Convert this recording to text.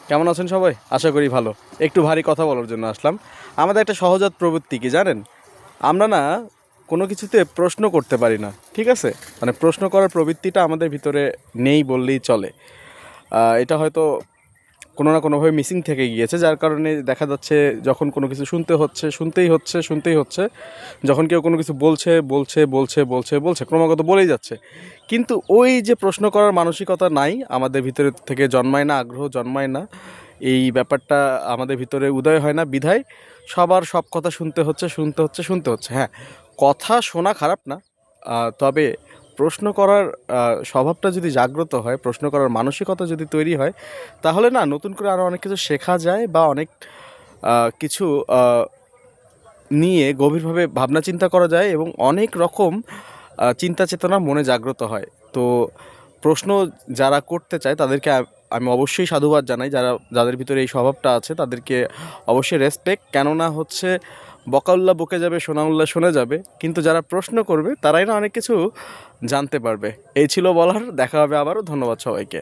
কেমন আছেন সবাই? আশা করি ভালো। একটু ভারী কথা বলার জন্য আসলাম। আমাদের একটা সহজাত প্রবৃত্তি কি জানেন? আমরা না কোনো কিছুতে প্রশ্ন করতে পারি না, ঠিক আছে? মানে প্রশ্ন করার প্রবৃত্তিটা আমাদের ভিতরে নেই বললেই চলে। এটা হয়তো কোনো না কোনোভাবে মিসিং থেকে গিয়েছে, যার কারণে দেখা যাচ্ছে যখন কোনো কিছু শুনতে হচ্ছে শুনতেই হচ্ছে। যখন কেউ কোনো কিছু বলছে ক্রমাগত বলেই যাচ্ছে। কিন্তু ওই যে প্রশ্ন করার মানসিকতা নাই, আমাদের ভিতরে থেকে জন্মায় না, আগ্রহ জন্মায় না, এই ব্যাপারটা আমাদের ভিতরে উদয় হয় না বিধায় সবার সব কথা শুনতে হচ্ছে। হ্যাঁ, কথা শোনা খারাপ না, তবে প্রশ্ন করার স্বভাবটা যদি জাগ্রত হয়, প্রশ্ন করার মানসিকতা যদি তৈরি হয়, তাহলে না নতুন করে আরও অনেক কিছু শেখা যায় বা অনেক কিছু নিয়ে গভীরভাবে ভাবনা চিন্তা করা যায় এবং অনেক রকম চিন্তা চেতনা মনে জাগ্রত হয়। তো প্রশ্ন যারা করতে চায় তাদেরকে আমি অবশ্যই সাধুবাদ জানাই, যাদের ভিতরে এই স্বভাবটা আছে তাদেরকে অবশ্যই রেসপেক্ট। কেননা হচ্ছে বকাউল্লা বকে যাবে, সোনাউল্লা শুনে যাবে, কিন্তু যারা প্রশ্ন করবে তারাই না অনেক কিছু জানতে পারবে। এই ছিল বলার। দেখা হবে আবারও। ধন্যবাদ সবাইকে।